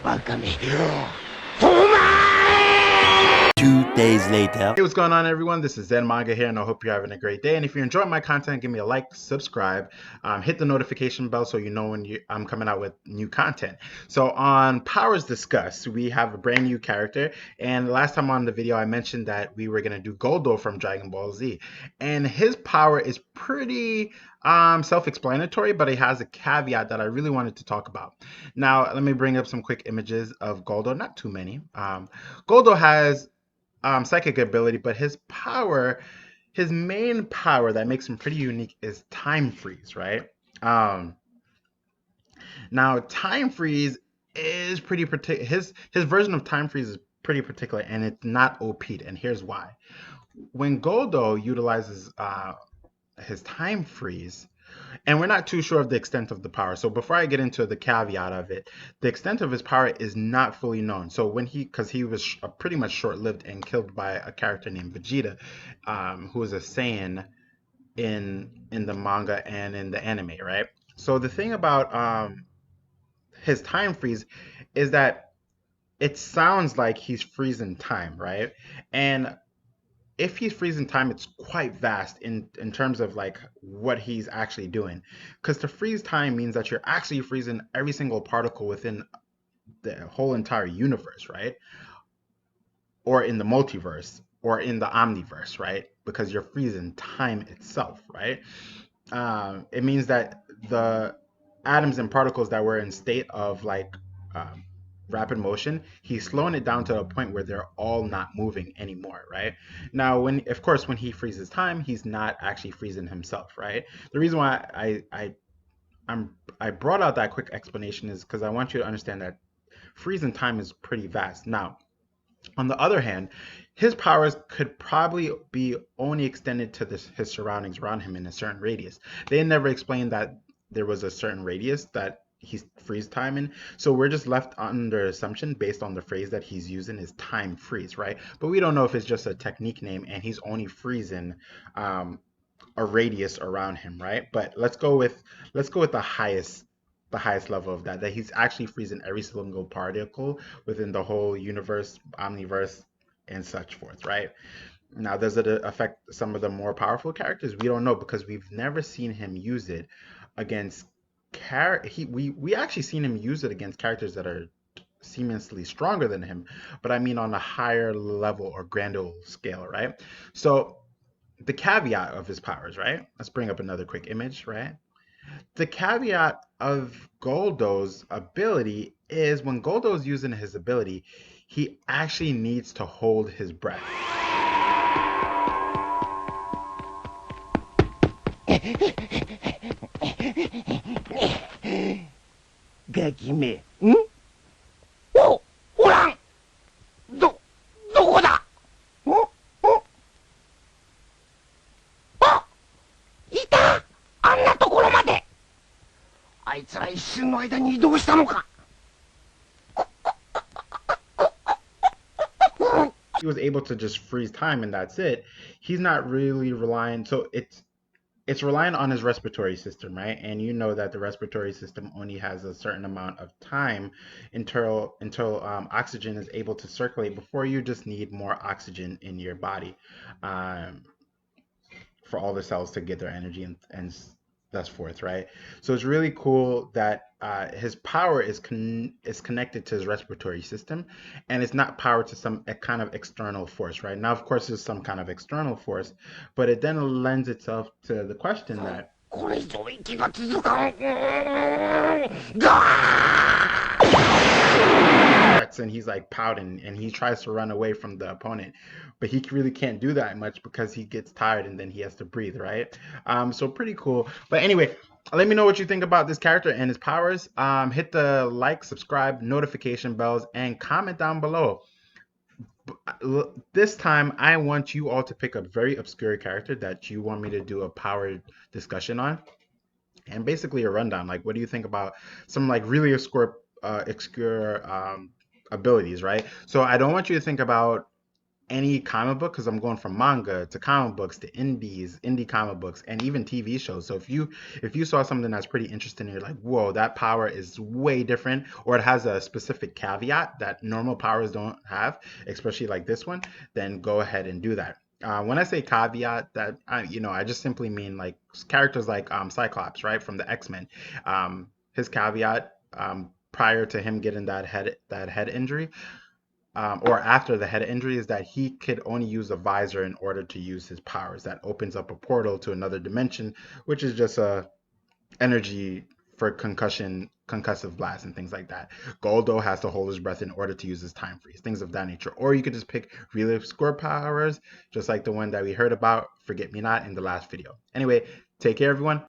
2 days later. Hey, what's going on, everyone? This is Zen Manga here, and I hope you're having a great day. And if you're enjoying my content, give me a like, subscribe, hit the notification bell so you know when I'm coming out with new content. So on Powers Discussed, we have a brand new character, and last time on the video, I mentioned that we were gonna do Guldo from Dragon Ball Z, and his power is pretty self-explanatory, but it has a caveat that I really wanted to talk about. Now, let me bring up some quick images of Guldo, not too many. Guldo has psychic ability, but his main power that makes him pretty unique is time freeze, right? Um, Now time freeze is pretty particular. His version of time freeze is pretty particular, and it's not OP'd, and here's why. When Goldo utilizes his time freeze, and we're not too sure of the extent of the power. So before I get into the caveat of it, the extent of his power is not fully known. So because he was pretty much short-lived and killed by a character named Vegeta, who is a Saiyan in the manga and in the anime, right? So the thing about his time freeze is that it sounds like he's freezing time, right? And if he's freezing time, it's quite vast in terms of like what he's actually doing. Because to freeze time means that you're actually freezing every single particle within the whole entire universe, right? Or in the multiverse, or in the omniverse, right? Because you're freezing time itself, right? It means that the atoms and particles that were in state of like um, rapid motion, he's slowing it down to a point where they're all not moving anymore, right? Now, of course, when he freezes time, he's not actually freezing himself, right? The reason why I brought out that quick explanation is because I want you to understand that freezing time is pretty vast. Now, on the other hand, his powers could probably be only extended to his surroundings around him in a certain radius. They never explained that there was a certain radius that he's freeze time in. So we're just left under assumption based on the phrase that he's using is time freeze, right? But we don't know if it's just a technique name and he's only freezing a radius around him, right? But let's go with the highest level of that he's actually freezing every single particle within the whole universe, omniverse, and such forth, right? Now, does it affect some of the more powerful characters? We don't know because we've never seen him use it against we actually seen him use it against characters that are seemingly stronger than him, but I mean on a higher level or grander scale, right? So the caveat of his powers, right? Let's bring up another quick image, right? The caveat of Goldo's ability is when Goldo's using his ability, he actually needs to hold his breath. Gakime. Oh, おらん。どこだ。あ、いた。あんなところまで。あいつら一瞬の間に移動したのか。He was able to just freeze time and that's it. He's not really relying, so it's relying on his respiratory system, right? And you know that the respiratory system only has a certain amount of time until oxygen is able to circulate before you just need more oxygen in your body, for all the cells to get their energy and thus forth, right? So it's really cool that his power is connected to his respiratory system, and it's not powered to some kind of external force, right? Now, of course, there's some kind of external force, but it then lends itself to the question that and he's like pouting and he tries to run away from the opponent, but he really can't do that much because he gets tired and then he has to breathe, right? So pretty cool. But anyway, let me know what you think about this character and his powers. Hit the like, subscribe, notification bells, and comment down below. This time I want you all to pick a very obscure character that you want me to do a power discussion on, and basically a rundown. Like, what do you think about some like really obscure abilities, right? So I don't want you to think about any comic book, because I'm going from manga to comic books to indie comic books, and even TV shows. So if you saw something that's pretty interesting and you're like, whoa, that power is way different, or it has a specific caveat that normal powers don't have, especially like this one, then go ahead and do that. When I say caveat, that I just simply mean like characters like Cyclops, right, from the X-Men. His caveat, prior to him getting that head injury, or after the head injury, is that he could only use a visor in order to use his powers. That opens up a portal to another dimension, which is just a energy for concussive blast and things like that. Guldo has to hold his breath in order to use his time freeze, things of that nature. Or you could just pick really obscure powers, just like the one that we heard about, Forget Me Not, in the last video. Anyway, take care, everyone.